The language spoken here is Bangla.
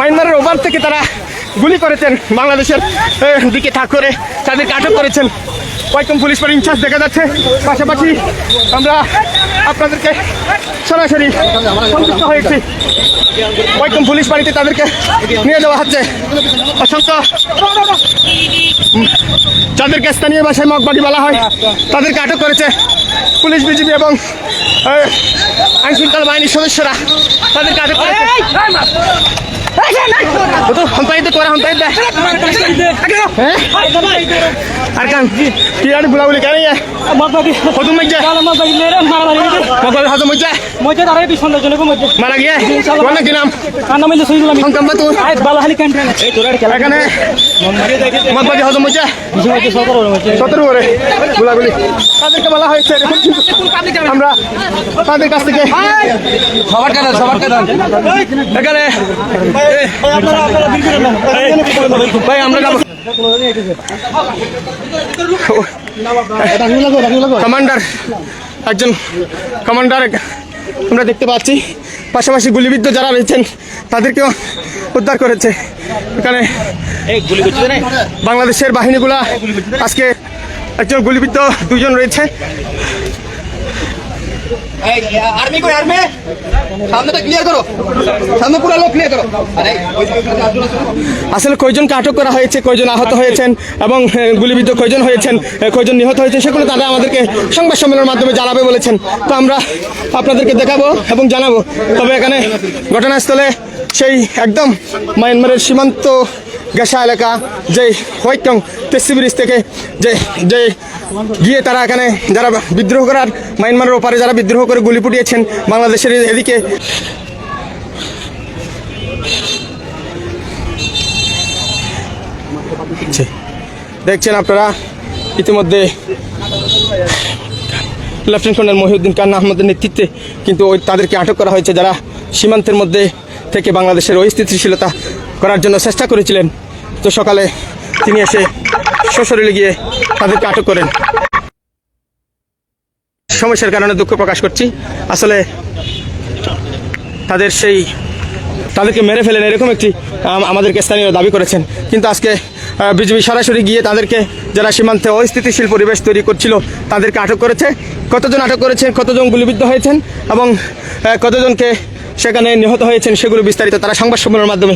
মায়ানমারের ওপার থেকে তারা গুলি করেছেন বাংলাদেশের দিকে তাক করে তাদেরকে আটক করেছেন। কয়েকজন পুলিশ ফাঁড়ির ইনচার্জ দেখা যাচ্ছে। পাশাপাশি আমরা আপনাদেরকে সরাসরি সংযুক্ত হয়েছি। কয়েকজন পুলিশ বাড়িতে তাদেরকে নিয়ে যাওয়া হচ্ছে। অসংখ্য যাদেরকে স্থানীয় ভাষায় মগবাগি বলা হয় তাদেরকে আটক করেছে পুলিশ, বিজিবি এবং আইনশৃঙ্খলা বাহিনীর সদস্যরা তাদেরকে আটক করেছে। বুলাবুলি কেন মারা গিয়ে কি নাম এখানে মদবাজি হজম হয়েছে 17 করে গুলাগুলি তাদেরকে বলা হয়েছে। আমরা তাদের কাছ থেকে এখানে ভাই আমরা যাবো। কমান্ডার একজন কমান্ডার আমরা দেখতে পাচ্ছি। পাশাপাশি গুলিবিদ্ধ যারা রয়েছেন তাদেরকেও উদ্ধার করেছে। এখানে বাংলাদেশের বাহিনীগুলা আজকে একজন গুলিবিদ্ধ, 2 জন রয়েছে। আসলে কয়জনকে আটক করা হয়েছে, কয়জন আহত হয়েছেন এবং গুলিবিদ্ধ কয়জন হয়েছেন, কয়জন নিহত হয়েছেন সেগুলো তারা আমাদেরকে সংবাদ সম্মেলনের মাধ্যমে জানাবে বলেছেন। তো আমরা আপনাদেরকে দেখাবো এবং জানাবো। তবে এখানে ঘটনাস্থলে সেই একদম মায়ানমারের সীমান্ত গেসা এলাকা যে হোয়াইটং তেসি ব্রিজ থেকে যে গিয়ে তারা এখানে যারা বিদ্রোহ করার মায়ানমারের ওপারে যারা বিদ্রোহ করে গুলি ফুটিয়েছেন বাংলাদেশের এদিকে দেখছেন আপনারা ইতিমধ্যে লেফটেন্যান্ট কর্নেল মহিউদ্দিন খান আহমদের নেতৃত্বে কিন্তু তাদেরকে আটক করা হয়েছে যারা সীমান্তের মধ্যে থেকে বাংলাদেশের অস্থিতিশীলতা করার জন্য চেষ্টা করেছিলেন। তো সকালে তিনি এসে সশরীরে গিয়ে তাদেরকে আটক করেন। সমস্যার কারণে দুঃখ প্রকাশ করছি। আসলে তাদেরকে মেরে ফেলেন এরকম একটি আমাদেরকে স্থানীয় দাবি করেছেন। কিন্তু আজকে বিজিবি সরাসরি গিয়ে তাদেরকে যারা সীমান্তে অস্থিতিশীল পরিবেশ তৈরি করছিল তাদেরকে আটক করেছে। কতজন আটক করেছেন, কতজন গুলিবিদ্ধ হয়েছেন এবং কতজনকে সেখানে নিহত হয়েছেন সেগুলো বিস্তারিত তারা সংবাদ সম্মেলনের মাধ্যমে